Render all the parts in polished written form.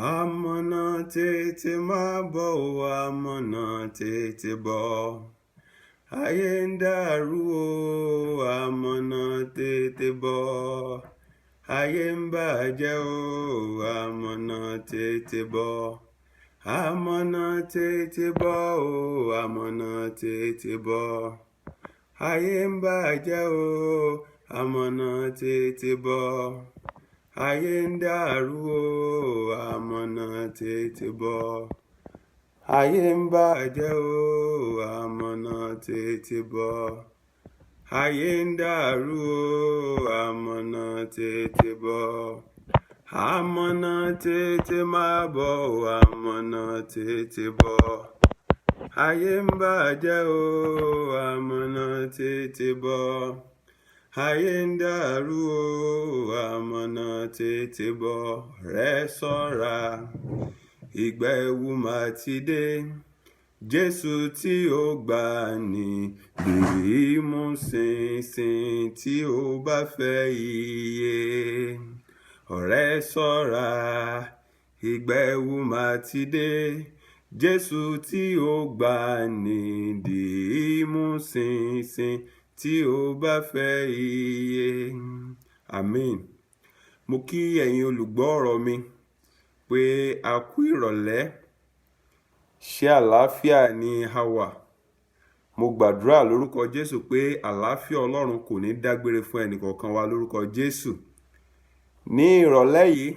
Amọ̀nà tètè máa bọ̀ o, amọ̀nà tètè bọ̀. Ayé ń dàrú o, amọ̀nà tètè bọ̀. Ayé ń bàjẹ́ o, amọ̀nà tètè bọ̀. Amọ̀nà tètè bọ̀ o, amọ̀nà tètè bọ̀. Ayé ń bàjẹ́ o, amọ̀nà tètè bọ̀. Ayé ń dàrú o, amọ̀nà tètè bọ̀. Ayé ń bàjẹ́ o, amọ̀nà tètè bọ̀. Ayé ń dàrú o, amọ̀nà tètè bọ̀. Amọ̀nà tètè máa bọ̀ o, amọ̀nà tètè bọ̀. Ayé ń bàjẹ́ o, amọ̀nà tètè bọ̀. Ayé ń dàrú o, amọ̀nà tètè bọ̀. Rẹ ṣọ́ra, ìgbà ẹ̀wù máa ti dé. Jésù tí ó gbà ní dìí mú ṣinṣin tí ó bá fẹ́ iye. Ọ̀rẹ́ ṣọ́ra, ìgbà ẹ̀wù máa ti dé. Jésù tí ó gbà ní dìí mú ṣinṣin tí ó bá fẹ́ iye. Àmín. Mo kí ẹ̀yin olùgbọ́ ọ̀rọ̀ mi pé a kú ìrọ̀lẹ́. Ṣé àlàáfíà ni a wà? Mo gbàdúrà lórúkọ Jésù pé àlàáfíà Ọlọ́run kò ní dágbére fún ẹnìkọ̀ọ̀kan wa lórúkọ Jésù. Ní ìrọ̀lẹ́ yìí,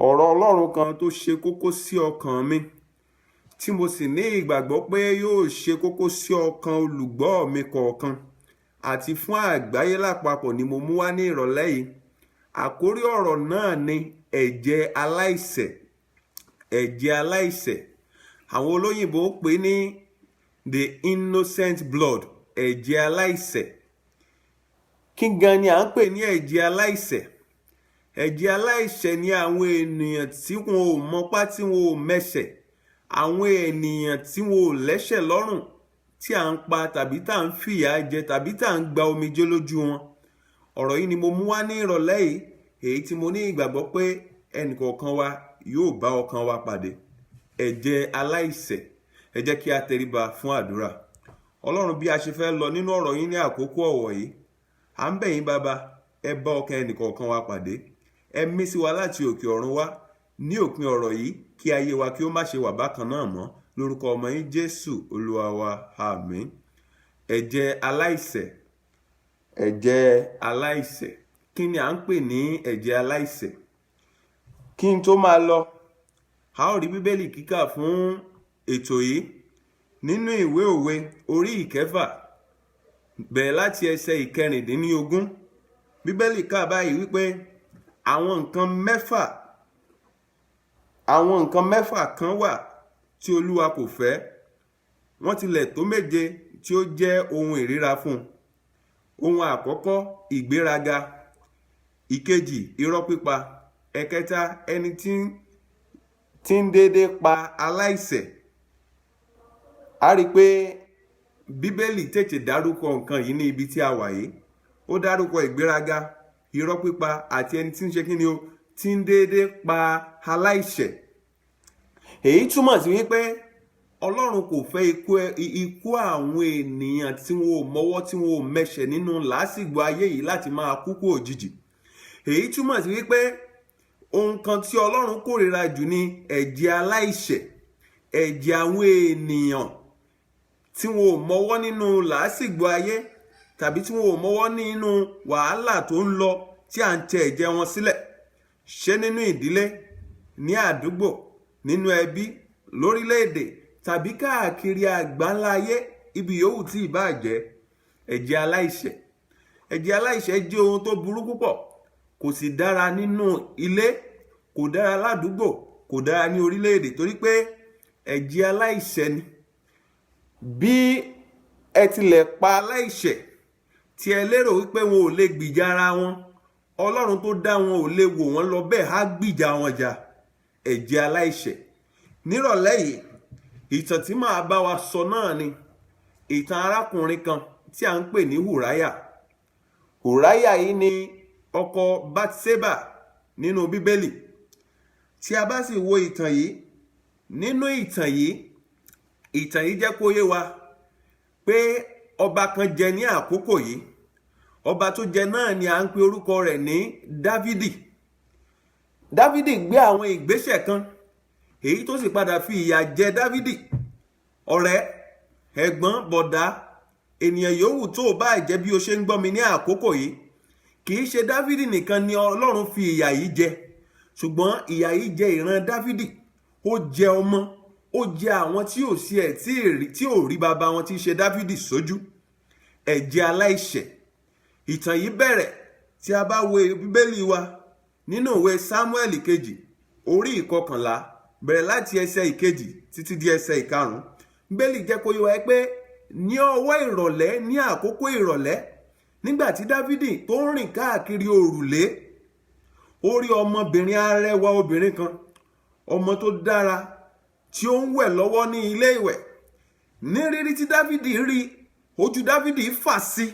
ọ̀rọ̀ Ọlọ́run kan tó ṣe kókó sí ọkàn mi, tí mo sì ní ìgbàgbọ́ pé yóò ṣe kókó sí ọkàn olùgbọ́ mi kọ̀ọ̀kan àti fún àgbáyé lápapọ̀ ni mo mú wá ní ìrọ̀lẹ́ yìí. Àkórí ọ̀rọ̀ náà ni ẹ̀jẹ̀ aláìṣẹ̀. Ẹ̀jẹ̀ aláìṣẹ̀. Àwọn olóyìnbó pè ní the innocent blood. Ẹ̀jẹ̀ aláìṣẹ̀. Kí gan ni à ń pè ní ẹ̀jẹ̀ aláìṣẹ̀? Ẹ̀jẹ̀ aláìṣẹ̀ ni àwọn ènìyàn tí wọn ò mọpá tí wọn ò mẹsẹ̀. Àwọn ènìyàn tí wọn ò lẹ́ṣẹ̀ lọ́rùn, tí à ń pa tàbí tá à ń fìyà jẹ tàbí tá à ń gba omijé lójú wọn. Ọ̀rọ̀ yìí ni mo mú wá ní ìrọ̀lẹ́ yìí, èyí tí mo ní ìgbàgbọ́ pé ẹnìkọ̀ọ̀kan wa yóò bá ọkàn wa pàdé. Ẹ̀jẹ̀ aláìṣẹ̀. Ẹ jẹ́ kí a tẹríba fún àdúrà. Ọlọ́run, bí a ṣe fẹ́ lọ nínú ọ̀rọ̀ yín ní àkókò ọ̀wọ̀ yìí, à ń bẹ̀ yín bàbá, ẹ bá ọkàn ẹnìkọ̀ọ̀kan wa pàdé. Ẹ mí sí wa láti òkè ọ̀run wá ní òpin ọ̀rọ̀ yìí, kí ayé wa kí ó má ṣe wà bákan náà mọ́. Lórúkọ ọmọ yín Jésù Olúwa wa, àmín. Ẹ̀jẹ̀ aláìṣẹ̀. Ẹ̀jẹ̀ aláìṣẹ̀. Kí ni à ń pè ní ẹ̀jẹ̀ aláìṣẹ̀? Kí n tó máa lọ, a ó rí bíbélì kíkà fún ètò yìí nínú ìwé òwe orí ìkẹfà, bẹ̀rẹ̀ láti ẹsẹ̀ ìkẹrìndínlógún. Bíbélì kà báyìí wípé àwọn nǹkan mẹ́fà kan wà tí Olúwa kò fẹ́, wọ́n tilẹ̀ tó méje tí ó jẹ́ ohun ìríra fún un. Ohun àkọ́kọ́, ìgbéraga. Ìkejì, irọ́ pípa. Ẹ̀kẹta, ẹni tí ń dédé pa aláìṣẹ̀. A rí i pé Bíbélì tètè dárúkọ nǹkan yìí ní ibi tí a wà yìí. Ó dárúkọ ìgbéraga, irọ́ pípa àti ẹni tí ń ṣe kíni o, tí ń dédé pa aláìṣẹ̀. Èyí túmọ̀ sí wípé Ọlọ́run kò fẹ́ ikú àwọn ènìyàn tí wọn ò mọwọ́ tí wọn ò mẹsẹ̀ nínú làásìgbò ayé yìí láti máa kú òjijì. Èyí túmọ̀ sí wípé ohun kan tí Ọlọ́run kórìíra jù ni ẹ̀jẹ̀ aláìṣẹ̀. Ẹ̀jẹ̀ àwọn ènìyàn tí wọn ò mọwọ́ nínú làásìgbò ayé tàbí tí wọn ò mọwọ́ nínú wàhálà tó ń lọ tí à ń tẹ ẹ̀jẹ̀ wọn sílẹ̀. Ṣé nínú ìdílé, ní àdúgbò, nínú ẹbí, lórílẹ̀-èdè tàbí káàkiri àgbáńlá ayé, ibi yòówù tí ìbá jẹ́. Ẹ̀jẹ̀ aláìṣẹ̀. Ẹ̀jẹ̀ aláìṣẹ̀ jẹ́ ohun tó burú púpọ̀. Kò sì dára nínú ilé, kò dára ládùúgbò, kò dára ní orílẹ̀-èdè, torí pé ẹ̀jẹ̀ aláìṣẹ̀ ni. Bí ẹ tilẹ̀ pa aláìṣẹ̀ tí ẹ lérò wípé wọn ò lè gbìjà ara wọn, Ọlọ́run tó dá wọn ò lè wò wọ́n lọ bẹ́ẹ̀, á gbìjà wọn jà. Ẹ̀jẹ̀ aláìṣẹ̀. Nírọ̀lẹ́ yìí, ìtàn tí màá bá wa sọ náà ni ìtàn arákùnrin kan tí à ń pè ní Hùráyà. Hùráyà yìí ni ọkọ Bátsébà nínú Bíbélì. tí a bá sì wo ìtàn yìí, nínú ìtàn yìí jẹ́ kó yé wa pé ọba kan jẹ ní àkókò yìí. Ọba tó jẹ náà ni à ń pe orúkọ rẹ̀ ní Dáfídì. Dáfídì gbé àwọn ìgbésẹ̀ kan èyí tó sì padà fi ìyà jẹ Dáfídì. Ọ̀rẹ́, ẹ̀gbọ́n, bọ̀dá, ènìyàn yòówù tó bá jẹ́ bí o ṣe ń gbọ́ mi ní àkókò yìí, kì í ṣe Dáfídì nìkan ni Ọlọ́run fi ìyà yìí jẹ, ṣùgbọ́n ìyà yìí jẹ ìran Dáfídì. Ó jẹ ọmọ, ó jẹ àwọn tí ò sí ẹ̀ tí ò rí bàbá wọn tí í ṣe Dáfídì sójú. Ẹ̀jẹ̀ aláìṣẹ̀. Ìtàn yìí bẹ̀rẹ̀ tí a bá wo Bíbélì wa nínú ìwé Sámúẹ́lì kejì orí 11 bẹ̀rẹ̀ láti ẹsẹ̀ 1 títí di ẹsẹ̀ 5. Bíbélì jẹ́ kó yé wa pé ní ọwọ́ ìrọ̀lẹ́, ní àkókò ìrọ̀lẹ́, nígbà tí Dáfídì tó ń rìn káàkiri òrùlé, ó rí ọmọbìnrin arẹwà obìnrin kan, ọmọ tó dára tí ó ń wẹ̀ lọ́wọ́ ní ilé ìwẹ̀. Ní rírí tí Dáfídì rí, ojú Dáfídì fà sí,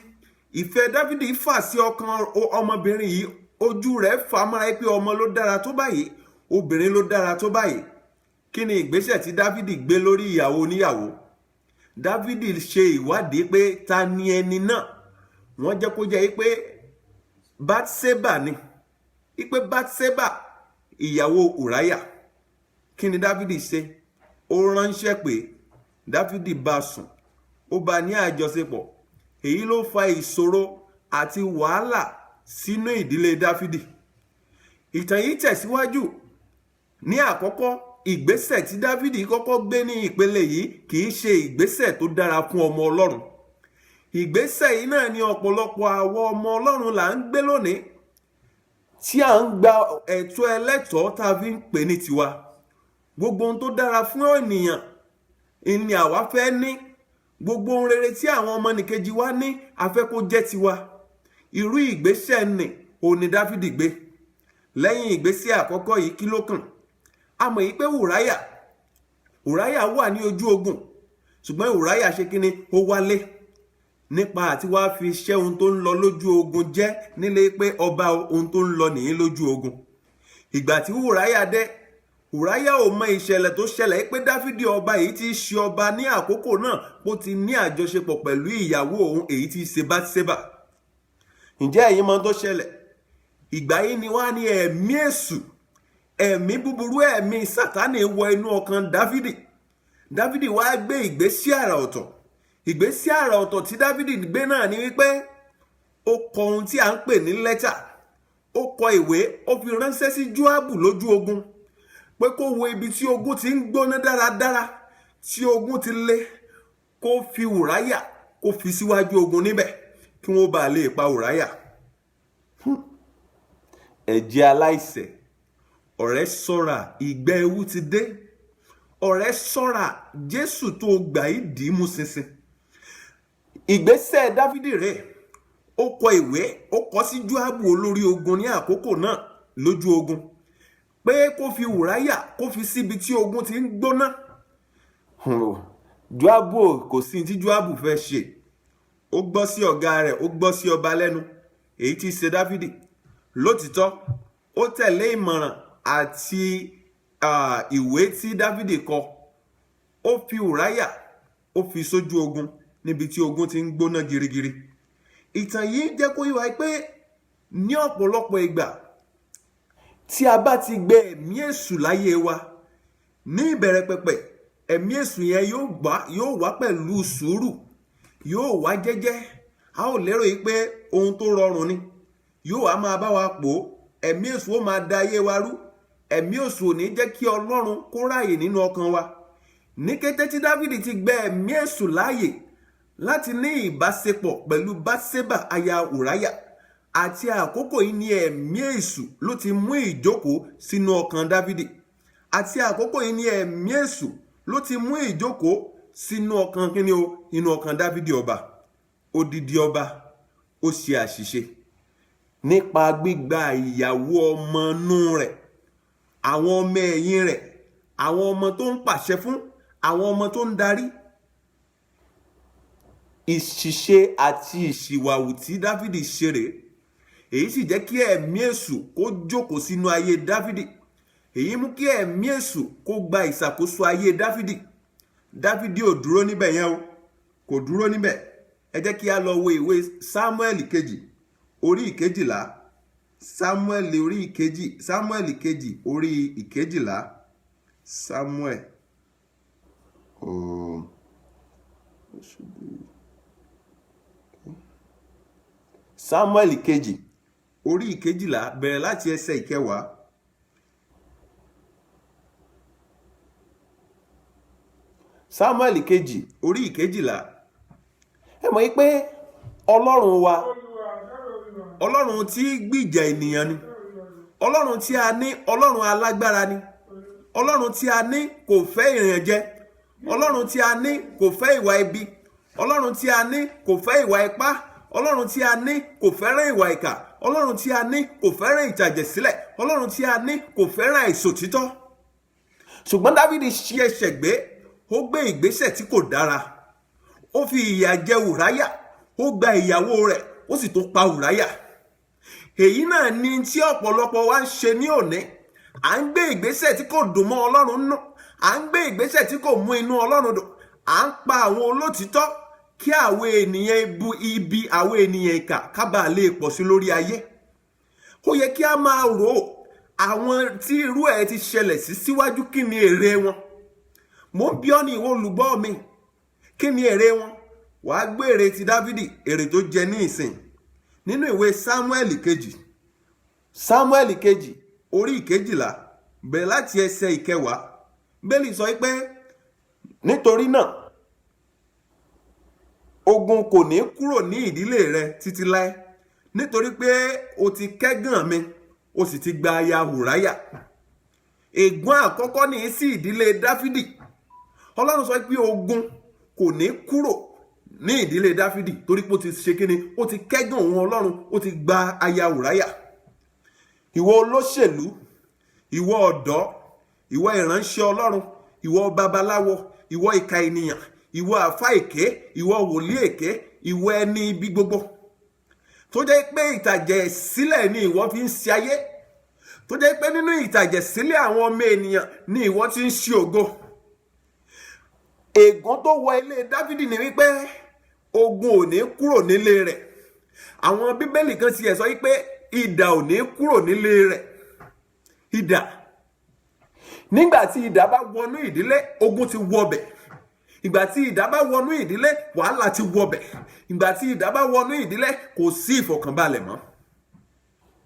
ìfẹ́ Dáfídì fà sí ọkàn ọmọbìnrin yìí. Ojú rẹ̀ fà mọ́ra pé ọmọ ló dára tó báyìí, obìnrin ló dára tó báyìí. Kí ni ìgbésẹ̀ tí Dáfídì gbé lórí ìyàwó oníyàwó? Dáfídì ṣe ìwádìí pé ta ni ẹni náà. Wọ́n jẹ́ kó jẹ́ pé Bátsébà ni, pé Bátsébà ìyàwó Ùráyà. Kí ni Dáfídì ṣe? Ó ránṣẹ́ pé Dáfídì bá sùn, ó bá ní àjọṣepọ̀. Èyí ló fa ìṣòro àti wàhálà sínú ìdílé Dáfídì. Ìtàn yìí tẹ̀síwájú. Ní àkọ́kọ́, ìgbésẹ̀ tí Dáfídì kọ́kọ́ gbé ní ìpele yìí kì í ṣe ìgbésẹ̀ tó dára fún ọmọ Ọlọ́run. Ìgbésẹ̀ yìí náà ni ọ̀pọ̀lọpọ̀ àwọn ọmọ Ọlọ́run là ń gbé lónìí, tí à ń gba ẹ̀tọ́ ẹlẹ́tọ̀ọ́ tá a fi ń pè ní tiwa. Gbogbo ohun tó dára fún ènìyàn ni àwa fẹ́ ní. Gbogbo ohun rere tí àwọn ọmọnìkejì wa ní, a fẹ́ kó jẹ́ tiwa. Irú ìgbésẹ̀ nì òun ni Dáfídì gbé. Lẹ́yìn ìgbésẹ̀ àkọ́kọ́ yìí, kí ló kàn? A mọ̀ yìí pé Ùráyà wà ní ojú ogun, ṣùgbọ́n Ùráyà ṣe kíni? Ó wálé nípa àti wá fi iṣẹ́ ohun tó ń lọ lójú ogun jẹ́ nílé pé ọba ohun tó ń lọ nìyí lójú ogun. Ìgbà tí Ùráyà dé, Ùráyà ò mọ ìṣẹ̀lẹ̀ tó ṣẹlẹ̀ pé Dáfídì ọba èyí tí í ṣe ọba ní àkókò náà ó ti ní àjọṣepọ̀ pẹ̀lú ìyàwó òun èyí tí í ṣe Bátsébà. Ǹjẹ́ ẹ̀yin mọ̀ tó ṣẹlẹ̀? Ìgbà yìí ni wá ní ẹ̀mí èṣù, ẹ̀mí búburú, ẹ̀mí Sátánì wọ inú ọkàn Dáfídì. Dáfídì wá gbé ìgbésí àrà ọ̀tọ̀. Ìgbésí àrà ọ̀tọ̀ tí Dáfídì gbé náà ni wípé ó kọ ohun tí à ń pè ní lẹ́tà. Ó kọ ìwé, ó fi ránṣẹ́ sí Jóábù lójú ogun pé kó wo ibi tí ogun ti ń gbóná dáradára, tí ogun ti le, kó fi Ùráyà kó fi síwájú ogun níbẹ̀ kí wọ́n bá lè pa Ùráyà. Ẹ̀jẹ̀ aláìṣẹ̀. Ọ̀rẹ́ ṣọ́ra, ìgbẹ́ ewu ti dé. Ọ̀rẹ́ ṣọ́ra, Jésù tó gbà yìí dì í mú ṣinṣin. Ìgbésẹ̀ Dáfídì rẹ̀, ó kọ ìwé, ó kọ sí Jóábù olórí ogun ní àkókò náà lójú ogun pé kó fi Ùráyà kó fi síbi tí ogun ti ń gbóná. Jóábù kò sí tí Jóábù fẹ́ ṣe. Ó gbọ́ sí ọ̀gá rẹ̀, ó gbọ́ sí ọba lẹ́nu èyí tí í ṣe Dáfídì. Lótìtọ́, ó tẹ̀lé ìmọ̀ràn àti ìwé tí Dáfídì kọ. Ó fi Ùráyà, ó fi sójú ogun níbi tí ogun ti ń gbóná girigiri. Ìtàn yìí jẹ́ kó yé wa pé ní ọ̀pọ̀lọpọ̀ ìgbà tí a bá ti gbé ẹ̀mí èṣù láyé wa, ní ìbẹ̀rẹ̀ pẹ̀pẹ̀, ẹ̀mí èṣù yẹn yóò wá pẹ̀lú sùúrù, yóò wá jẹ́jẹ́. A ò lérò yìí pé ohun tó rọrùn ni. Yóò wá máa bá wa pò. Ẹ̀mí èṣù ó máa da ayé wa rú. Ẹ̀mí èṣù ò ní jẹ́ kí Ọlọ́run kó ráàyè nínú ọkàn wa. Ní kété tí Dáfídì ti gbé ẹ̀mí èṣù láàyè láti ní ìbáṣepọ̀ pẹ̀lú Bátsébà aya Ùráyà, àti àkókò yìí ni ẹ̀mí èṣù ló ti mú ìjókòó sínú ọkàn Dáfídì. Àti àkókò yìí ni ẹ̀mí èṣù ló ti mú ìjókòó sínú ọkàn kíni o, inú ọkàn Dáfídì ọba. Odidi ọba, ó ṣe àṣìṣe nípa gbígba ìyàwó ọmọ inú rẹ̀, àwọn ọmọ ẹ̀yìn rẹ̀, àwọn ọmọ tó ń pàṣẹ fún, àwọn ọmọ tó ń darí. Ìṣìṣe àti ìṣìwàwù tí Dáfídì ṣe rèé. Èyí sì jẹ́ kí ẹ̀mí èṣù kó jókòó sínú ayé Dáfídì. èyí mú kí ẹ̀mí èṣù kó gba ìṣàkóso ayé Dáfídì. Dáfídì ò dúró níbẹ̀ yẹn o, kò dúró níbẹ̀. Ẹ jẹ́ kí a lọ wo ìwé Sámúẹ́lì kejì orí ìkejìlá. Sámúẹ́lì kejì orí ìkejìlá. Sámúẹ́lì kejì orí ìkejìlá bẹ̀rẹ̀ láti ẹsẹ̀ ìkẹwàá. Sámúẹ́lì kejì orí ìkejìlá. Ẹ mọ̀ pé Ọlọ́run wa, Ọlọ́run tí gbìjà ènìyàn ni, Ọlọ́run tí a ní, Ọlọ́run alágbára ni, Ọlọ́run tí a ní kò fẹ́ ìrìnàjẹ, Ọlọ́run tí a ní kò fẹ́ ìwà ibi, Ọlọ́run tí a ní kò fẹ́ ìwà ipá, Ọlọ́run tí a ní kò fẹ́ràn ìwà ìkà, Ọlọ́run tí a ní kò fẹ́ràn ìtàjẹ̀sílẹ̀, Ọlọ́run tí a ní kò fẹ́ràn àìṣòtítọ́. Ṣùgbọ́n Dáfídì ṣi ẹ̀ṣẹ̀ gbé, ó gbé ìgbésẹ̀ tí kò dára. Ó fi ìyà jẹ Ùráyà, ó gba ìyàwó rẹ̀, ó sì tún pa Ùráyà. Èyí náà ni tí ọ̀pọ̀lọpọ̀ wa ń ṣe ní òní. À ń gbé ìgbésẹ̀ tí kò dùn mọ́ Ọlọ́run nù, à ń gbé ìgbésẹ̀ tí kò mú inú Ọlọ́run dùn, à ń pa àwọn olótìítọ́ kí àwọn ènìyàn ibi, àwọn ènìyàn ìkà kábà lè pọ̀ sí lórí ayé. Ó yẹ kí a máa rò ó, àwọn tí irú ẹ̀ ti ṣẹlẹ̀ sí síwájú, kí ni èrè wọn? Mo ń bi ọ́ ní ìwọ olùgbọ́ mi, kí ni èrè wọn? Wàá gbé èrè ti Dáfídì, èrè tó jẹ ní ìsìn. Nínú ìwé Sámúẹ́lì kejì orí ìkejìlá bẹ̀rẹ̀ láti ẹsẹ̀ ìkẹwàá. Bẹ́ẹ̀lì sọ pé nítorí náà ogun kò ní kúrò ní ìdílé rẹ títí láé, nítorí pé o ti kẹ́gàn mi, o sì ti gba aya Ùráyà. Ègún àkọ́kọ́ ní sí ìdílé Dáfídì. Ọlọ́run sọ pé ogun kò ní kúrò ní ìdílé Dáfídì torí pé ó ti ṣe kíni, ó ti kẹ́gàn òun Ọlọ́run, ó ti gba aya Ùráyà. Ìwọ olóṣèlú, ìwọ ọ̀dọ́, ìwọ ìránṣẹ́ Ọlọ́run, ìwọ babaláwo, ìwọ ìkà ènìyàn, ìwọ àfáà èké, ìwọ wòlíì èké, ìwọ ẹni ibi gbogbo, tó jẹ́ pé ìtàjẹ̀sílẹ̀ ni ìwọ fi ń ṣe ayé, tó jẹ́ pé nínú ìtàjẹ̀sílẹ̀ àwọn ọmọ ènìyàn ni ìwọ ti ń ṣe ògo. Ègún tó wọ ilé Dáfídì ni wípé ogun ò ní kúrò nílé rẹ̀. Àwọn bíbélì kan tiẹ̀ sọ wípé idà ò ní kúrò nílé rẹ̀. Idà, nígbà tí idà bá wọnú ìdílé, ogun ti wọbẹ̀. Ìgbà tí idà bá wọnú ìdílé, wàhálà ti wọbẹ̀. Ìgbà tí idà bá wọnú ìdílé, kò sí ìfọ̀kànbalẹ̀ mọ́.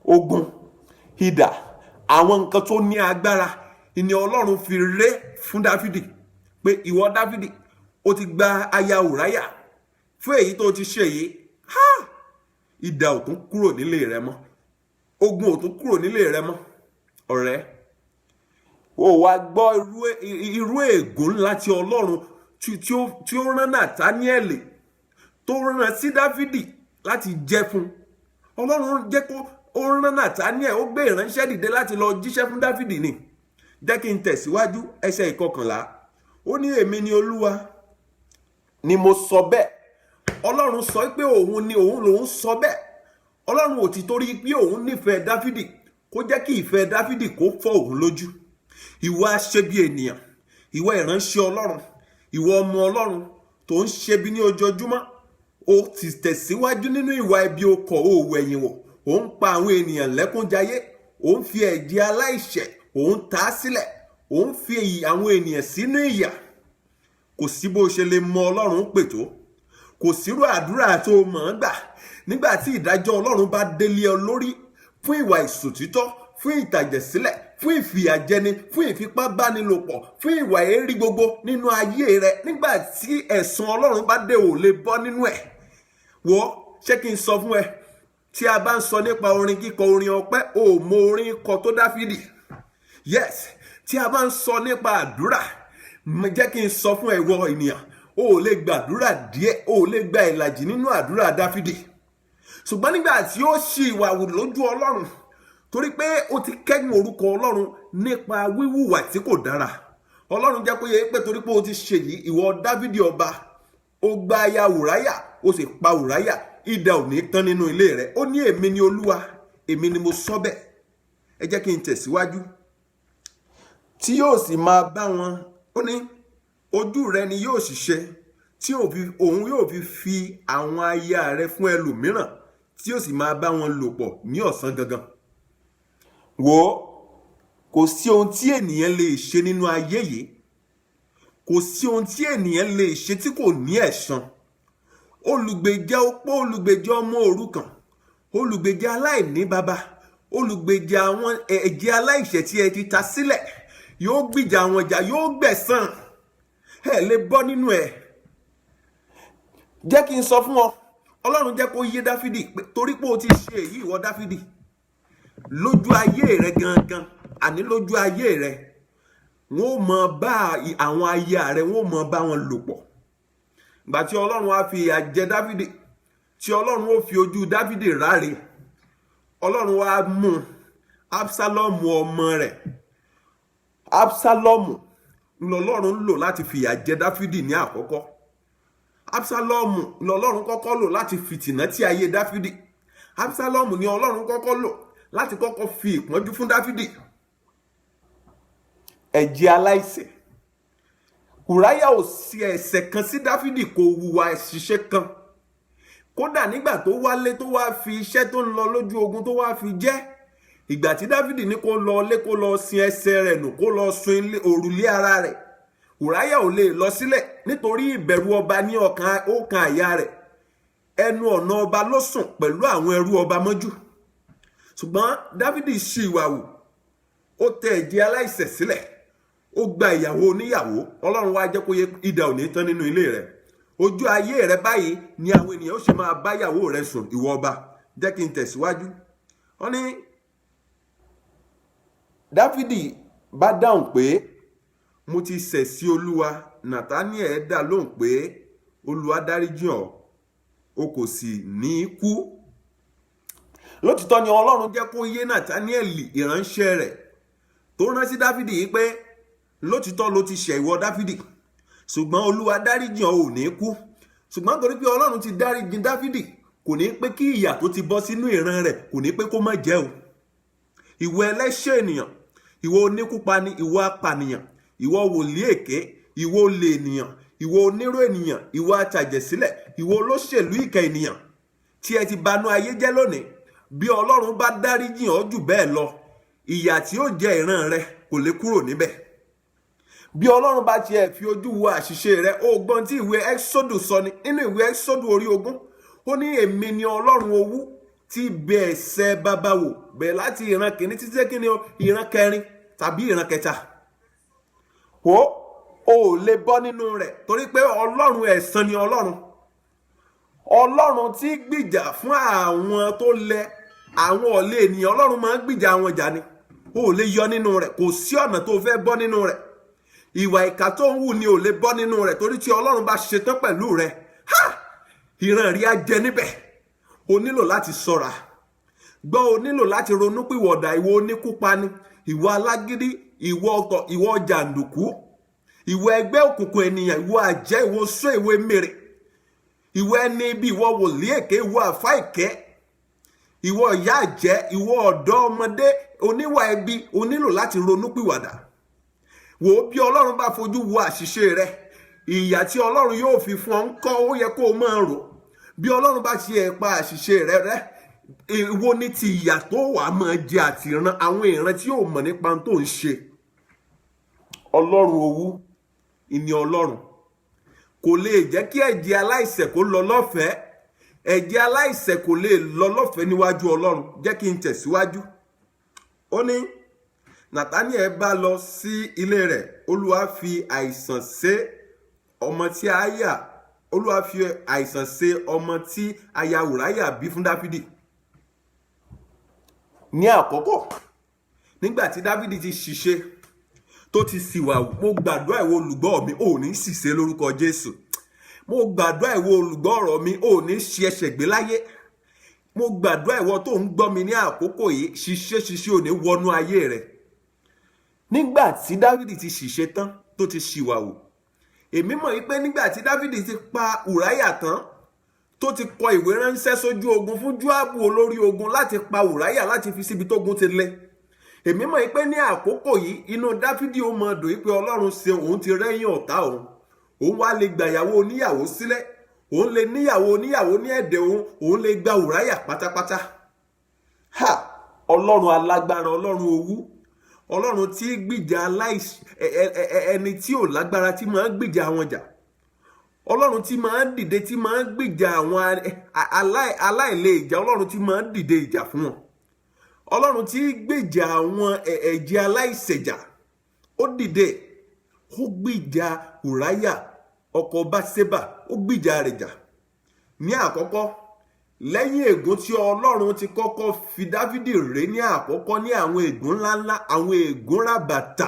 Ogun, idà, àwọn nǹkan tó ní agbára ni Ọlọ́run fi ré fún Dáfídì pé ìwọ Dáfídì, o ti gba aya Ùráyà. Fún èyí tó ti ṣe yìí, idà ò tún kúrò nílé rẹ mọ́, ogun ò tún kúrò nílé rẹ mọ́. Ọ̀rẹ́, o wá gbọ́ irú ègún ńlá tí Ọlọ́run tí ó rán Nátàníẹ́lì, tó rán sí Dáfídì láti jẹ́ fún. Ọlọ́run jẹ́ kó ó rán Nátàníẹ́lì, ó gbé ìránṣẹ́ dìde láti lọ jíṣẹ́ fún Dáfídì ni. Jẹ́ kí n tẹ̀síwájú ẹsẹ̀ 11. Ó ní èmi ni Olúwa ni mo sọ bẹ́ẹ̀. Ọlọ́run sọ pé òun lòun sọ bẹ́ẹ̀. Ọlọ́run ò ti torí pé òun nífẹ̀ẹ́ Dáfídì kó jẹ́ kí ìfẹ́ Dáfídì kó fọ́ òun lójú. Ìwọ aṣebi ènìyàn, ìwọ ìránṣẹ́ Ọlọ́run, ìwọ ọmọ Ọlọ́run tó ń ṣebi ní ojoojúmọ́, ó ti tẹ̀síwájú nínú ìwà ibi, okọ̀ òwò ẹ̀yìn wọ̀, ó ń pa àwọn ènìyàn lẹ́kúnjayé, ó ń fi ẹ̀jẹ̀ aláìṣẹ̀, ó ń ta á sílẹ̀, ó ń fi àwọn ènìyàn sínú ìyà. Kò sí bó ṣe lè mọ Ọlọ́run pè tó, kò sírú àdúrà tó mọ̀ ọ́n gbà nígbà tí ìdájọ́ Ọlọ́run bá délé ọ lórí fún ìwà ìṣòtítọ́, fún ìtàjẹ̀sílẹ̀, fún ìfìyàjẹni, fún ìfipábánilòpọ̀, fún ìwà èérí gbogbo nínú ayé rẹ. Nígbà tí ẹ̀san Ọlọ́run bá dé, ò lè bọ́ nínú ẹ̀. Wò, ṣé kí n sọ fún ẹ, tí a bá ń sọ nípa orin kíkọ, orin ọpẹ́, ò mọ orin kọ tó Dáfídì. Yes, tí a bá ń sọ nípa àdúrà, jẹ́ kí n sọ fún ẹ̀wọ̀ ènìyàn, o ò lè gbàdúrà díẹ̀, o ò lè gba ìlàjì nínú àdúrà Dáfídì. Ṣùgbọ́n nígbà tí ó ṣì ìwà wù lójú Ọlọ́run, torí pé ó ti kẹ́gàn orúkọ Ọlọ́run nípa wíwùwà tí kò dára, Ọlọ́run jẹ́ kó yé pé torí pé ó ti ṣe yìí, ìwọ Dáfídì ọba, ó gba aya Ùráyà, ó sì pa Ùráyà. Idà ò ní tán nínú ilé rẹ̀. Ó ní èmi ni Olúwa, èmi ni mo sọ bẹ́ẹ̀. Ẹ jẹ́ kí n tẹ̀síwájú. tí yóò sì máa bá wọn, ó ní ojú rẹ ni yóò sì ṣe tí òun yóò fi àwọn aya rẹ fún ẹlòmíràn tí yóò sì máa bá wọn lò pọ̀ ní ọ̀sán gangan. Wò ó, kò sí ohun tí ènìyàn lè ṣe nínú ayé yìí, kò sí ohun tí ènìyàn lè ṣe tí kò ní ẹ̀san. Olùgbèjà opó, olùgbèjà ọmọ òrukàn, olùgbèjà aláìní baba, olùgbèjà àwọn ẹ̀jẹ̀ aláìṣẹ̀ tí ẹ ti ta sílẹ̀, yóò gbìjà àwọn ìjà, yóò gbẹ̀san. Ẹ lè bọ́ nínú ẹ̀. Jẹ́ kí n sọ fún ọ, Ọlọ́run jẹ́ kó yé Dáfídì pé torí pé o ti ṣe èyí ìwọ Dáfídì, lójú ayé rẹ gangan, àní lójú ayé rẹ, wọn ò mọ bá àwọn aya rẹ, wọn ò mọ bá wọn lò pọ̀. Ìgbà tí Ọlọ́run á fi ìyà jẹ Dáfídì, tí Ọlọ́run ó fi ojú Dáfídì ráre, Ọlọ́run wá mú Absalomu ọmọ rẹ̀. Absalomu lọ́lọ́run lò láti fi ìyà jẹ Dáfídì ní àkọ́kọ́. Absalomu lọ́lọ́run kọ́kọ́ lò láti fìtìnà tí ayé Dáfídì. Absalomu ni Ọlọ́run kọ́kọ́ lò láti kọ́kọ́ fi ìpọ́njú fún Dáfídì. Ẹ̀jẹ̀ aláìṣẹ̀. Ùráyà ò sí ẹ̀ṣẹ̀ kan sí Dáfídì, kò hùwà ẹ̀ṣìṣẹ́ kan. Kódà nígbà tó wálé tó wá fi iṣẹ́ tó ń lọ lójú ogun tó wá fi jẹ́, ìgbà tí Dáfídì ní kó lọ lé kó lọ sin ẹsẹ̀ rẹ̀ nù, kó lọ sun òrùlé ara rẹ̀, Ùráyà ò lè lọ sílẹ̀ nítorí ìbẹ̀rù ọba ní ọkàn àyà rẹ̀. Ẹnu ọ̀nà ọba ló sùn pẹ̀lú àwọn ẹrú ọba mọ́jú. Ṣùgbọ́n Dáfídì ṣì ìwà wù, ó tẹ ẹ̀jẹ̀ aláìṣẹ̀ sílẹ̀, ó gba ìyàwó oníyàwó. Ọlọ́run wá jẹ́ kó yé idà ò ní tán nínú ilé rẹ̀. Ojú ayé rẹ báyìí ni àwọn ènìyàn ó ṣe máa bá ìyàwó rẹ sùn, ìwọ ọba. Jẹ́ kí n tẹ̀síwájú. Wọ́n ní Dáfídì bá dáhùn pé mo ti ṣẹ̀ sí Olúwa. Nátánìẹ̀ dá lóhùn pé Olúwa dáríjì ọ́, o kò sì ní kú. Lótìtọ́ ni Ọlọ́run jẹ́ kó yé Nátánìẹ̀lì ìránṣẹ́ rẹ̀ tó rán sí Dáfídì yìí pé lótìtọ́ ló ti ṣẹ̀ ìwọ Dáfídì, ṣùgbọ́n Olúwa dáríjì ọ́, ò ní kú. Ṣùgbọ́n torí pé Ọlọ́run ti dáríjì Dáfídì, kò ní pé kí ìyà tó ti bọ́ sínú ìran rẹ̀ kò ní pé kó má jẹ́ o. Ìwọ ẹlẹ́ṣẹ̀ ènìyàn, ìwọ oníkúpani, ìwọ apànìyàn, ìwọ wòlíì èké, ìwọ olè ènìyàn, ìwọ onírò ènìyàn, ìwọ atàjẹ̀sílẹ̀, ìwọ olóṣèlú ìkà ènìyàn tí ẹ ti banú ayé jẹ́ lónìí, bí Ọlọ́run bá dáríjì ọ́ jù bẹ́ẹ̀ lọ, ìyà tí ó jẹ ìran rẹ kò lè kúrò níbẹ̀. Bí Ọlọ́run bá tiẹ̀ fi ojú wo àṣìṣe rẹ, ó gbọ́n tí ìwé Ẹ́xódù sọ ni, nínú ìwé Ẹ́xódù orí 20, ó ní èmi ni Ọlọ́run owú tí bẹ̀ ẹ̀ṣẹ̀ baba wò, bẹ̀ láti ìran kìíní títí dé kíni ìran kẹrin tàbí ìran kẹta. Ó ò lè bọ́ nínú rẹ̀ torí pé Ọlọ́run ẹ̀san ni Ọlọ́run. Ọlọ́run tí gbìjà fún àwọn tó lẹ, àwọn ọ̀lẹ ènìyàn, Ọlọ́run máa ń gbìjà àwọn jà ni. Ó ò lè yọ nínú rẹ̀, kò sí ọ̀nà tó fẹ́ bọ́ nínú rẹ̀. Ìwà ìkà tó ń wù ni ò lè bọ́ nínú rẹ̀ torí tí Ọlọ́run bá ṣetán pẹ̀lú rẹ̀, ìran rí á jẹ níbẹ̀. O nílò láti ṣọ́ra. Gbọ́, o nílò láti ronúpìwàdà, ìwọ oníkúpani, ìwọ alágídí, ìwọ jàǹdùkú, ìwọ ẹgbẹ́ òkùnkùn ènìyàn, ìwọ àjẹ́, ìwọ oṣó, ìwọ emèrè, ìwọ ẹni ibi, ìwọ wòlíì èké, ìwọ àfá ìkẹ́, ìwọ ìyá àjẹ́, ìwọ ọ̀dọ́ ọmọdé oníwà ẹbí, o nílò láti ronúpìwàdà. Wò ó, bí Ọlọ́run bá fojú wo àṣìṣe rẹ, ìyà tí Ọlọ́run yóò fi fún ọ ńkọ́, ó yẹ kó o máa rò. Bí Ọlọ́run bá ti ẹ̀ pa àṣìṣe rẹ rẹ́, èwo ni ti ìyà tó wà máa jẹ àti ìran àwọn ìran tí yóò mọ̀ nípa tó ń ṣe. Ọlọ́run owú ìní Ọlọ́run kò lè jẹ́ kí ẹ̀jẹ̀ aláìṣẹ̀ kó lọ lọ́fẹ̀ẹ́. Ẹ̀jẹ̀ aláìṣẹ̀ kò lè lọ lọ́fẹ̀ẹ́ níwájú Ọlọ́run. Jẹ́ kí n tẹ̀síwájú. Ó ní Nátánìẹ̀ bá lọ sí ilé rẹ̀, Olúwa fi àìsàn ṣe ọmọ tí aya Ùráyà bí fún Dáfídì. Ní àkọ́kọ́, nígbà tí Dáfídì ti ṣìṣe tó ti ṣìwà, mo gbàdúrà ìwọ olùgbọ́ mi, ò ní ṣìṣe lórúkọ Jésù. Mo gbàdúrà ìwọ olùgbọ́ ọ̀rọ̀ mi, ò ní ṣi ẹ̀ṣẹ̀ gbé láyé. Mo gbàdúrà ìwọ tó ń gbọ́ mi ní àkókò yìí, ṣìṣe ò ní wọnú ayé rẹ̀. Nígbà tí Dáfídì ti ṣìṣe tán tó ti ṣìwà wò, èmi mọ̀ wípé nígbà tí Dáfídì ti pa Ùráyà tán tó ti kọ ìwé ránṣẹ́ sójú ogun fún Jóábù olórí ogun láti pa Ùráyà láti fi síbi tógun ti lẹ, èmi mọ̀ pé ní àkókò yìí inú Dáfídì ó mọ dùn pé Ọlọ́run ṣe òun ti rẹ́yìn ọ̀tá òun wá lè gbàyàwó oníyàwó sílẹ̀, òun lè níyàwó oníyàwó ní ẹ̀dẹ̀ òun lè gba Ùráyà pátápátá. Ọlọ́run alágbára, Ọlọ́run owú, Ọlọ́run tí gbìjà ẹni tí ò lágbára tí máa ń gbìjà àwọn jà, Ọlọ́run tí máa ń dìde tí máa ń gbìjà àwọn aláìlè ìjà, Ọlọ́run tí máa ń dìde ìjà fún wọn, Ọlọ́run tí gbìjà àwọn ẹ̀jẹ̀ aláìṣẹ̀jà. Ó dìde, ó gbìjà Ùráyà ọkọ Báṣébà, ó gbìjà rẹ̀ jà. Ní àkọ́kọ́, lẹ́yìn ègún tí Ọlọ́run ti kọ́kọ́ fi Dáfídì ré ní àkọ́kọ́, ní àwọn ègún ńláńlá, àwọn ègún ràbàtà,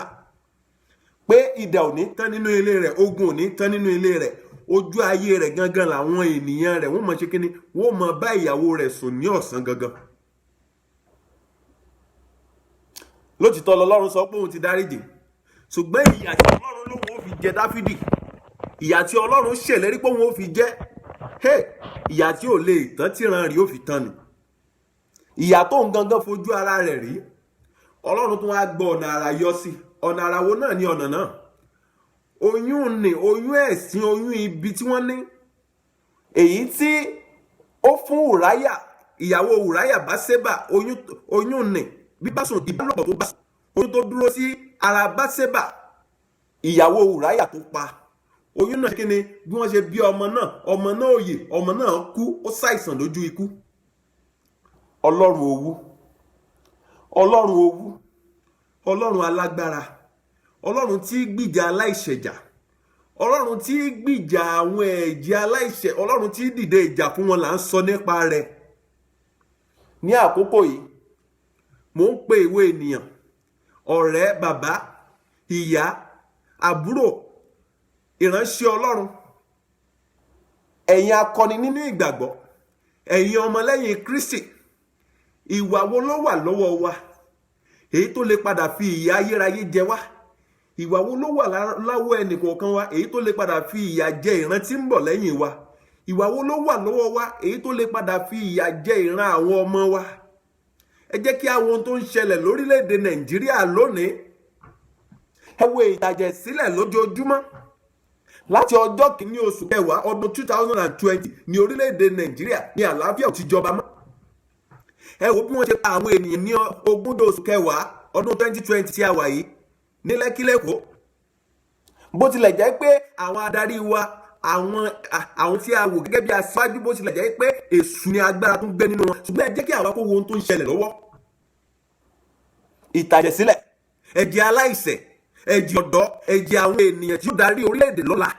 pé idà ò ní tán nínú ilé rẹ̀, ogun ò ní tán nínú ilé rẹ̀, ojú ayé rẹ̀ gangan làwọn ènìyàn rẹ̀ wọ́n mọ̀ ṣe kíni, wọ́n mọ̀ bá ìyàwó rẹ̀ sùn ní ọ̀sán gangan. Lótìtọ́ lọ́lọ́run sọ pé òun ti dáríjì, ṣùgbọ́n ìyà tí Ọlọ́run lóun ó fi jẹ Dáfídì, ìyà tí Ọlọ́run ṣèlérí pé òun ó fi jẹ, ìyà tí ò lè tán tíran rí ó fi tán ni. Ìyà tó ń gangan fojú ara rẹ̀ rí, Ọlọ́run tó wá gbọ́ ọ̀nà àrà yọ sí. Ọ̀nà àrà wo náà ni ọ̀nà náà? Oyún ẹ̀sìn, oyún ibi tí wọ́n ní, èyí tí ó fún Ùráyà, ìyàwó Ùráyà Báṣébà, oyún nì bíbásùn ìbálòpọ̀ tó bá sùn, oyún tó dúró sí ara Báṣébà ìyàwó Ùráyà tó pa. Oyún náà kí ni, bí wọ́n ṣe bí ọmọ náà òye, ọmọ náà kú, ó ṣàìsàn lójú ikú. Ọlọ́run owú, Ọlọ́run owú, Ọlọ́run alágbára, Ọlọ́run tí gbìjà aláìṣẹ̀jà, Ọlọ́run tí gbìjà àwọn ẹ̀jẹ̀ aláìṣẹ̀, Ọlọ́run tí dìde ìjà fún wọn là ń sọ nípa rẹ̀. Ní àkókò yìí, mò ń pe ìwé ènìyàn, ọ̀rẹ́, bàbá, ìyá, àbúrò, ìránṣẹ́ Ọlọ́run, ẹ̀yin akọni nínú ìgbàgbọ́, ẹ̀yin ọmọlẹ́yìn Kristi, ìwà wo ló wà lọ́wọ́ wa èyí tó lè padà fi ìyà ayérayé jẹ wá? Ìwà wo ló wà láwọ́ ẹnìkọ̀ọ̀kan wa èyí tó lè padà fi ìyà jẹ ìran tí ń bọ̀ lẹ́yìn wa? Ìwà wo ló wà lọ́wọ́ wa èyí tó lè padà fi ìyà jẹ ìran àwọn ọmọ wa? Ẹ jẹ́ kí àwọn ohun tó ń ṣẹlẹ̀ lórílẹ̀‐èdè Nàìjíríà lónìí, ẹ wo ìtàjẹ̀sílẹ̀ lójoojúmọ́. Láti ọjọ́ kìíní oṣù kẹwàá ọdún 2020 ní orílẹ̀‐èdè Nàìjíríà ní àlàáfíà ò ti jọba mọ́. Ẹ wo bí wọ́n ṣe pa àwọn ènìyàn ní ogúnjọ́ oṣù kẹwàá ọdún 2020 tí a wà yìí ní Lẹ́kí lÉkòó. Bó tilẹ̀ jẹ́ pé àwọn adarí wa, àwọn tí a wò gẹ́gẹ́ bí aṣáájú, bó tilẹ̀ jẹ́ pé èṣù ni agbára tó ń gbé nínú wọn, ṣùgbọ́n ẹ jẹ́ kí àwa kó wo ohun tó ń ṣẹlẹ̀ lọ́wọ́. Ìtàjẹ̀sílẹ̀, ẹ̀jẹ̀ aláìṣẹ̀, ẹ̀jẹ̀ ọ̀dọ́, ẹ̀jẹ̀ àwọn ènìyàn tí ó darí orílẹ̀-èdè lọ́la,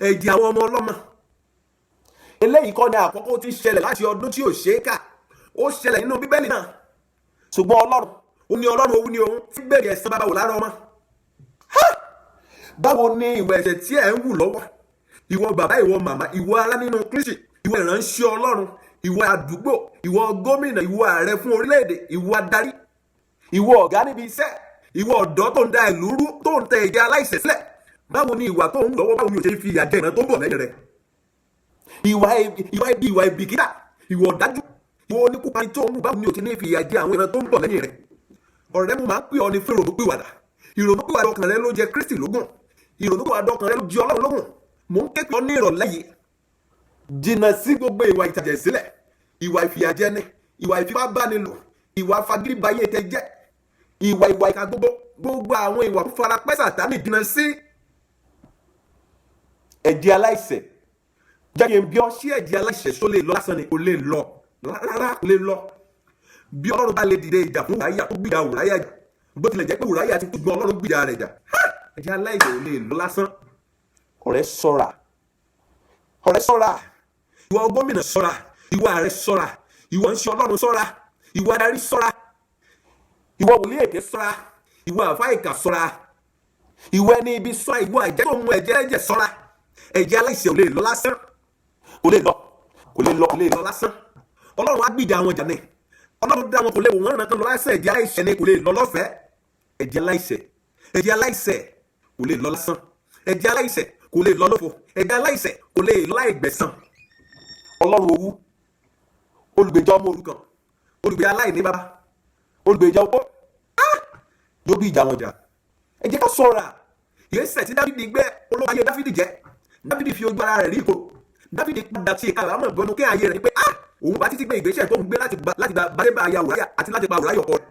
ẹ̀jẹ̀ àwọn ọmọ ọlọ́mọ. Eléyìí kọ́ ni àkọ́kọ́ tí ń ṣẹlẹ̀ láti ọdún tí ò ṣe é kà. Ó ṣẹlẹ̀ nínú Bíbélì náà, ṣùgbọ́n Ọlọ́run, ó ní Ọlọ́run owú ni òun tí bèrè ẹ̀san bàbá wò lára ọmọ. Báwo ni ìwà ẹ̀ṣẹ̀ tí ẹ̀ ń wù lọ́wọ́, ìwọ bàbá, ìwọ màmá, ìwọ ará nínú Kristi, ìwọ ìránṣẹ́ Ọlọ́run, ìwọ àdúgbò, ìwọ gómìnà, ìwọ ààrẹ fún orílẹ̀-èdè, ìwọ adarí, ìwọ ọ̀gá níbi iṣẹ́, ìwọ ọ̀dọ́ tó ń da ìlú rú, tó ń tẹ ẹ̀jẹ̀ aláìṣẹ̀ sílẹ̀, báwo ni ìwà tó ń lọ́wọ́, báwo ni o ṣe fi ìyà jẹ ìran tó ń bọ̀ lẹ́yìn rẹ̀? Ìwà ìbìkítà, ìwà ọ̀dájú, ìwọ oníkúpani tó ń mú, báwo ni o ti ní fi ìyà jẹ àwọn ìran tó ń bọ̀ lẹ́yìn rẹ̀? Ọ̀rẹ́, mo máa ń pè ọ ní fún ìrònúpìwàdà. Ìrònúpìwàdà ọkàn rẹ ló jẹ Kristi lógún, ìrònúpìwàdà ọkàn rẹ ló jẹ Ọlọ́run lógún. Mò ń képe ọ ní ìrọ̀lẹ́ yìí, jìnnà sí gbogbo ìwà ìtàjẹ̀sílẹ̀, ìwà ìfìyàjẹni, ìwà ìfipábánilò, ìwà fagídíbayé tẹ jẹ́, ìwà ìka gbogbo àwọn ìwà tó fara pẹ́ Sátánì, jìnnà sí. Ẹ̀jẹ̀ aláìṣẹ̀, jẹ́ kí n bí ọ, sí ẹ̀jẹ̀ aláìṣẹ̀ tó lè lọ lásán ni? Kò lè lọ rárá, kò lè lọ. Bí Ọlọ́run bá lè dìde ìjà fún Ùráyà, tó gbìjà Ùráyà jà, bó tilẹ̀ jẹ́ pé Ùráyà ti kú, ṣùgbọ́n Ọlọ́run gbìjà rẹ̀ jà. Ẹ̀jẹ̀ aláìṣẹ̀ ò lè lọ lásán. Ọ̀rẹ́ ṣọ́ra, ọ̀rẹ́ ṣọ́ra, ìwọ gómìnà ṣọ́ra, ìwọ ààrẹ ṣọ́ra, ìwọ ìránṣẹ́ Ọlọ́run ṣọ́ra, ìwọ adarí ṣọ́ra, ìwọ wòlíì èké ṣọ́ra, ìwọ àfáà ìkà ṣọ́ra, ìwọ ẹni ibi ṣọ́ra, ìwọ àjẹ́ tó mu ẹ̀jẹ̀ ẹ̀jẹ̀ ṣọ́ra. Ẹ̀jẹ̀ aláìṣẹ̀ ò lè lọ lásán, kò lè lọ lásán. Ọlọ́run á gbìjà àwọn jà ní. Ọlọ́run dá wọn, kò lè wò wọ́n ràn kan lọ lásán. Ẹ̀jẹ̀ aláìṣẹ̀ ni kò lè lọ lọ́fẹ̀ẹ́. Ẹ̀jẹ̀ aláìṣẹ̀ kò lè lọ lásán. Ẹ̀jẹ̀ aláìṣẹ̀ kò lè lọ lófo. Ẹ̀jẹ̀ aláìṣẹ̀ kò lè lọ láìgbẹ̀san. Ọlọ́run owú, olùgbèjà ọmọ òrukàn, olùgbèjà aláìní baba, olùgbèjà opó. yóò bí ìjà wọn jà. Ẹ jẹ́ ká ṣọ́ra. Ìgbésẹ̀ tí Dáfídì gbé olóko ayé Dáfídì jẹ́. Dáfídì fi ojú ara rẹ̀ rí ìkorò. Dáfídì padà sí ìka àmọ́ ìbọnú kí ayé rẹ̀ ni pé òun bá títí gbé ìgbésẹ̀ tó ń gbé láti gba Báṣẹ́bà aya Ùráyà àti láti pa Ùráyà ọkọ rẹ̀.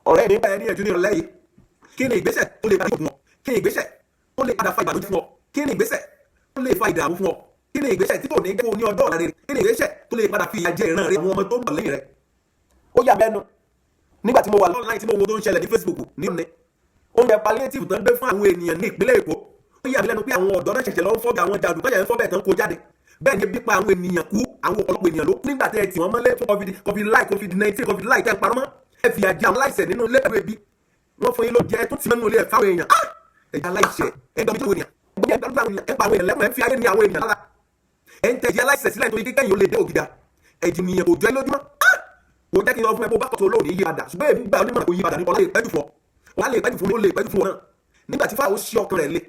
Ọ̀rẹ́ mi bá ẹni ẹ̀jú ní ìrọ̀lẹ́ yìí. Kí ni ìgbésẹ̀ tó lè padà fún ọ? Kí ni ìgbésẹ̀ tó lè padà fa ìbànújẹ́ fún ọ? Kí ni ìgbésẹ̀ tó lè fa ìdààmú fún ọ? Kí ni ìgbésẹ̀ tí kò ní jẹ́ kó ní ọjọ́ ọ̀la rere? Kí ni ìgbésẹ̀ tó lè padà fi ìyà jẹ ìran rẹ àwọn ọmọ tó ń bọ̀ lẹ́yìn rẹ? Ó yà mẹ́nu nígbà tí mo wà online tí mo wo tó ń ṣẹlẹ̀ ní Facebook ní òní. Oúnjẹ palliative tó ń gbé fún àwọn ènìyàn ní ìpínlẹ̀ Èkó. Ó yà mí lẹ́nu pé àwọn ọ̀dọ́ náà ṣẹ̀ṣẹ̀ lọ ń fọ́ bí àwọn jàdù tó yẹ ń fọ́ bẹ́ẹ̀ tán kó jáde. Bẹ́ẹ̀ ni bí pa àwọn ènìyàn kú, àwọn ọ̀pọ̀lọpọ̀ ènìyàn ló kú nígbà tẹ́ ẹ tì wọ́n mọ́lé fún COVID-19 COVID-19 tẹ́ ń parọ́ mọ́. Ẹ fìyà jẹ àwọn aláìṣẹ̀ nínú ilé pẹ̀lú ebi. Wọ́n fún yín ló jẹ́ tó ti mẹ́nu ilé ẹ̀ fáwọn èèyàn. Ẹ̀jẹ̀ aláìṣẹ̀ ẹ̀dọ́ mi tó ènìyàn. Ẹ pa àwọn èèyàn lẹ́kùn ẹ̀ fi ayé ní àwọn èèyàn lára. Ẹ̀ ń tẹ̀jẹ̀ aláìṣẹ̀ sílẹ̀ nítorí kíkẹ́yìn ó lè dé ògìdá. Ẹ̀jẹ̀ nìyẹn kò jọ ẹ́ lójúmọ́. Mo jẹ́ kí n lọ fún ẹ bó bá kọ́ tó lóòní yí padà. Ṣùgbọ́n èmi gbà onímọ̀ kò yí padà nípa ọlọ́lẹ̀ ìpẹ́jù fún ọ. Wọ́n á lè pẹ́jù fún ó lè pẹ́jù fún ọ náà. Nígbà tí Fáráò ṣí ọkàn rẹ̀ le.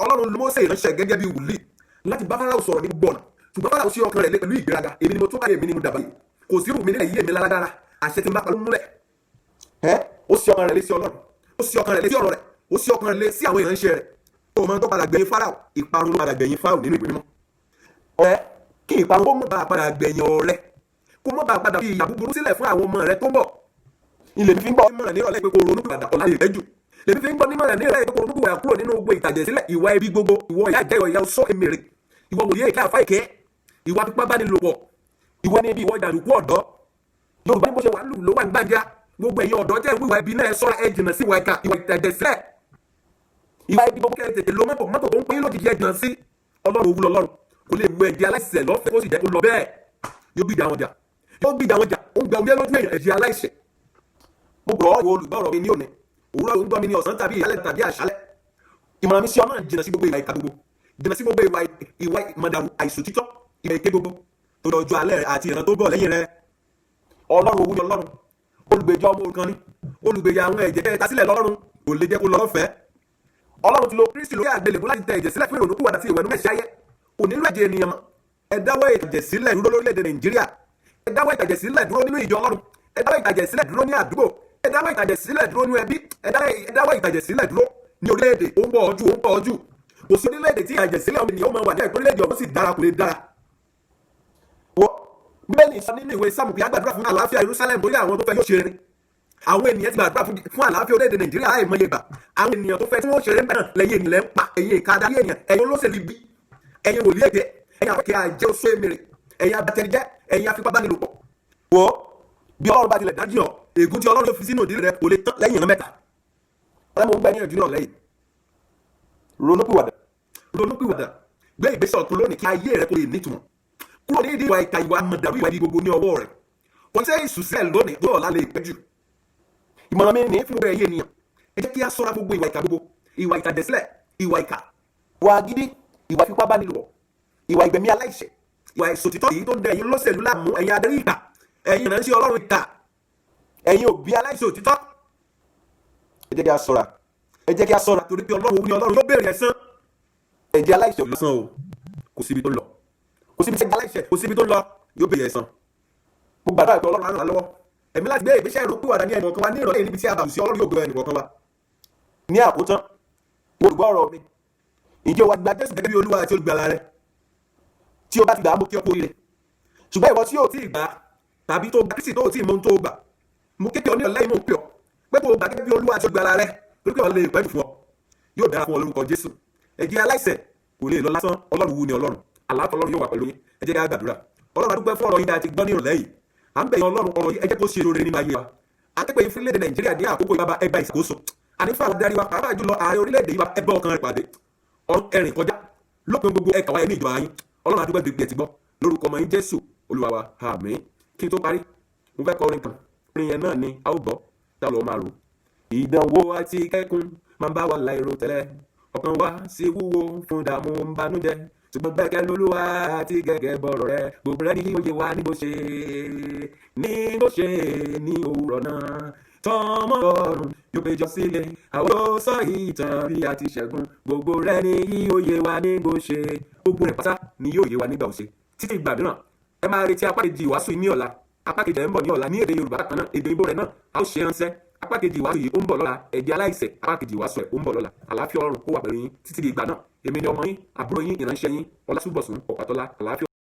Ọlọ́run ló Mósè ránṣẹ́ gẹ́gẹ́ bí wòlíì láti bá Fáráò sọ̀rọ̀ ní gbogbo ọ̀nà. Ṣùgbọ́n Fáráò ṣí ọkàn rẹ̀ le pẹ̀lú ìgbéraga. Èmi ni mo tó báyìí, èmi ni mo dàbà yìí. Kò sí irú mi nílẹ̀ yìí èmi lálágbára. Àṣẹ tí n bá pa ló múlẹ̀. Ó ṣí ọkàn rẹ̀ le sí Ọlọ́run. Ó ṣí ọkàn rẹ̀ le sí ọ̀rọ̀ rẹ̀. Ó ṣí ọkàn rẹ̀ le sí àwọn ìránṣẹ́ rẹ̀. Ó mọ tó padà gbẹ̀yìn Fáráò. Ìparun ló padà gbẹ̀yìn Fáráò nínú ìwé mímọ́. Kí ìparun kó mọ̀ bá padà gbẹ̀yìn ọ̀rẹ́. Kó mọ̀ bá padà fi ìyà búburú sílẹ̀ fún àwọn ọmọ rẹ̀ tó ń bọ̀. Ilé mi fi ń gbọ́ nímọ̀ràn ní ìrọ̀lẹ́ pé kó ronú padà ọ̀la lè rẹ́jù. Lèmi fi ń gbọ́ nímọ̀ràn ní ìrọ̀lẹ́ pé kó ronú padà kúrò nínú gbogbo ìtàjẹ̀ sílẹ̀ ìwà ẹbí gbogbo, ìwọ ìyá ìjẹ́ ìwọ ìyá ọsọ èmèrè, ìwọ wòlíì èké àfá ìké, ìwà fipábánilòpọ̀, ìwọ ní ibi ìwọ ìdàrúkú ọ̀dọ́. Yorùbá ní bó ṣe wà lù ló wà ń gbájá. Gbogbo ẹ̀yin ọ̀dọ́ jẹ́ ìwà ẹbí náà sọ́ra ẹ jìnnà sí ìwà ìkà, ìwà ìtàjẹ̀ sílẹ̀. Ìwà ẹbí gbogbo kẹ́ tètè lo mọ́tò tó ń pín lójijì ẹ jìnnà sí. Ọlọ́run òwú lọ́lọ́run kò lè mú ẹ̀jẹ̀ aláìṣẹ̀ lọ́fẹ̀ẹ́ kó sì jẹ́ kó lọ bẹ́ẹ̀. Yóò gbìjà wọn jà. Ó ń gbà omi lójú èèyàn ẹ̀jẹ̀ aláìṣẹ̀. Mo gbọ́ ìwọ olùgbọ́rọ̀ mi ní òní. Òwúrọ̀ ló ń gbọ́ mi ní ọ̀sán tàbí ìyálẹ̀ tàbí àṣálẹ̀. Ìmọ̀ràn mi sí ọ náà jìnnà sí gbogbo ìwà ìkà gbogbo. Jìnnà sí gbogbo ìwà ìmọ̀dàrú àìṣòtítọ́ ìwà èké gbogbo. Tó lọ ọjọ́ alẹ́ rẹ̀ àti ìran tó bọ̀ lẹ́yìn rẹ̀. Ọlọ́run òwú ni Ọlọ́run. Olùgbèjà ọmọ òrukàn ni. Olùgbèjà àwọn ẹ̀jẹ̀ tẹ́ ta sílẹ̀ lọ́rùn kò lè jẹ́ kó lọ lọ́fẹ̀ẹ́. Ọlọ́run ti lo Kristi lórí àgbélébùú láti tẹ ẹ̀jẹ̀ sílẹ̀ fún ìrònúpìwàdà àti ìwẹ̀nùmọ́ ẹ̀ṣẹ̀ ayé. Kò nílò ẹ̀jẹ̀ ènìyàn mọ́. Ẹ dáwọ́ ìtàjẹ̀ sílẹ̀ dúró lórílẹ̀-èdè Nàìjíríà. Ẹ dáwọ́ ìtàjẹ̀ sílẹ̀ dúró nínú ìjọ Ọlọ́run. Ẹ dáwọ́ ìtàjẹ̀ sílẹ̀ dúró ní àdúgbò. Ẹ dáwọ́ ìtàjẹ̀ sílẹ̀ dúró ní ẹbí. Ẹ dáwọ́ ìtàjẹ̀ sílẹ̀ dúró ní orílẹ̀-èdè. Ó ń bọ̀ ọjú. Kò sí orílẹ̀-èdè tí ìtàjẹ̀ sílẹ̀ ọmọ ènìyàn máa wà ní àìpé orílẹ̀-èdè ọ̀hún sì dára kò lè dára. Bíbélì sọ nínú ìwé Sáàmù pé a gbàdúrà fún àlàáfíà Jerusalem torí àwọn tó fẹ́ yóò ṣe rere. Àwọn ènìyàn ti gbàdúrà fún àlàáfíà orílẹ̀-èdè Nàìjíríà láìmọye ìgbà. Àwọn ènìyàn tó fẹ́ tí wọ́n ṣe rere ń bẹ̀ náà lẹ́yìn ènìyàn ń pa ẹ̀yin ìka adarí ènìyàn, ẹ̀yin olóṣèlú ibi, ẹ̀yin wòlíì èké, ẹ̀yin àpẹkẹ àjẹ́ oṣó èmèrè, ẹ̀yin abatẹnijẹ́, ẹ̀yin afipábánilòpọ̀. Wọ́ bí Ọlọ́run bá tilẹ̀ dájú ọ, ègún tí Ọlọ́run fi sínú ìdílé rẹ kò lè tán lẹ́yìn ìran mẹ́ta. Ọlọ́run mo ń gbà ní ìyànjú náà lẹ́yìn. Ronúpìwàdà. Gbé ìgbésẹ̀ ọ̀tún lónìí kí ayé rẹ kò lè nítumọ̀. Kúrò ní ìdí ìwà ìkà, ìwà mọ̀dàrú, ìwà ibi gbogbo ní ọwọ́ rẹ̀. Kò ní sẹ́ ìsùsílẹ̀ lónìí tó ọ̀la lè pẹ́ jù. Ìmọ̀ràn mi ní fún ẹ̀yẹ ènìyàn. Ẹ jẹ́ kí a ṣọ́ra gbogbo ìwà ìkà gbogbo, ìwà ìtàjẹ̀sílẹ̀, ìwà ìkà, ìwà gidi, ìwà ìfipábánilòpọ̀, ìwà ìgbẹ̀mí aláìṣẹ̀, ìwà ìṣòtítọ́ èyí tó ń dẹ ẹ̀yin olóṣèlú láàmú, ẹ̀yin adarí ìkà, ẹ̀yin ìránṣẹ́ Ọlọ́run ìkà, ẹ̀yin òbí aláìṣòtítọ́. Ẹ jẹ́ kí a ṣọ́ra. Ẹ jẹ́ kí a ṣọ́ra torí pé Ọlọ́run òun ni Ọlọ́run yóò béèrè ẹ̀san. Ẹ̀jẹ̀ aláìṣẹ̀ lọ́sàn o. Kò síbi tó lọ. Kò síbi tí aláìṣẹ̀, kò síbi tó lọ, yóò béèrè ẹ̀san. Mo gbàdúrà pé Ọlọ́run á ràn wá lọ́wọ́. Ẹ̀mí láti gbé ìgbésẹ̀ ìrònúpìwàdà ní ẹnì kọ̀ọ̀kan wa ní ìrọ̀lẹ́ níbi tí a bá sí Ọlọ́run yóò gbé ẹnì kọ̀ọ̀kan wa. Ní àkótán, olùgbọ́ ọ̀rọ̀ mi. Ǹjẹ́ o wá gba Jésù gẹ́gẹ́ bí Olúwa àti olùgbàlà rẹ? Tí o bá ti gbà á, mo kí ọ kú oríire. Ṣùgbọ́n ìwọ tí o ti gbà tàbí tó gba Kristi tó o ti mọ ohun tó gbà, mo kéde ọ ní ọ̀lẹ́ ìmọ̀ pé ọ pé kó o gbà gẹ́gẹ́ bí Olúwa àti olùgbàlà rẹ torí pé ọ lè pẹ́ jù fún ọ. Yóò dára fún ọ lórúkọ Jésù. Ẹ̀jẹ̀ aláìṣẹ̀ kò lè lọ lásán. Ọlọ́run wú ni Ọlọ́run. Àlàáfíà Ọlọ́run yóò wà pẹ̀lú yín. Ẹ jẹ́ ká gbàdúrà. Ọlọ́run a dúpẹ́ fún ọ̀rọ̀ yín dáa ti gbọ́ ní ìrọ̀lẹ́ yìí. À ń bẹ̀ yín Ọlọ́run ọ̀rọ̀ yìí ẹ jẹ́ kó ṣe rere nínú ayé wa. Akẹ́kọ̀ọ́ yìí fún orílẹ̀-èdè Nàìjíríà ní àkókò ìbába ẹgbà ìṣàkóso. Àní fún àwọn adarí wa pàápàá jùlọ ààrẹ orílẹ̀-èdè yìí wa ẹgbẹ́ ọkàn rẹ̀ pàdé. Ẹ̀rìn kọjá lópin gbogbo ẹ̀ka wáyé ní ìjọba yín. Ọlọ́run a dúpẹ́ gbogbo ẹ̀ ti gbọ́ lórúkọ ọmọ yín Jésù Olúwa wa. Àmín. Kí n tó parí, mo fẹ́ kọ orin kan. Orin yẹn náà ni a ó gbọ́ tá lọ máa rò. Ìdánwò àti kẹ́kùn máa ń bá wa láìrò tẹ́lẹ̀. Ọkàn wa sì wúwo fún ìdààmú ìbànújẹ́. Ṣùgbọ́n gbẹ́kẹ̀ l'Olúwa àti gẹ́gẹ́ bọ̀rọ̀ rẹ̀. Gbogbo rẹ̀ ní òye wa ní bó ṣe ní òwúrọ̀ náà. Tọmọ ọ̀run yóò péjọ sílẹ̀. Àwọn yóò sọ ìtàn bí a ti ṣẹ́gun. Gbogbo rẹ̀ ní òye wa ní bó ṣe. Gbogbo rẹ̀ pátá ni yóò yé wa nígbà òṣè. Títí ìgbà mìíràn, ẹ máa retí apá kejì ìwàásù ní ọ̀la. Apá kejì ẹ̀ ń bọ̀ ní ọ̀la ní èdè Yorùbá kan náà, èdè Ìgbò rẹ̀ náà a ó ṣe ránṣẹ́. apá kejì ìwàásù yìí ó ń bọ̀ lọ́la, ẹ̀jẹ̀ aláìṣẹ̀ apá kejì ìwàásù ẹ̀ ó ń bọ̀ lọ́la. Àlàáfíà Ọlọ́run kó wà pẹ̀lú yín títí di ìgbà náà. Èmi ni ọmọ yín, àbúrò yín, ìránṣẹ́ yín, Ọlátúnbọ̀sún Ọ̀pátọ́lá. Àlàáfíà.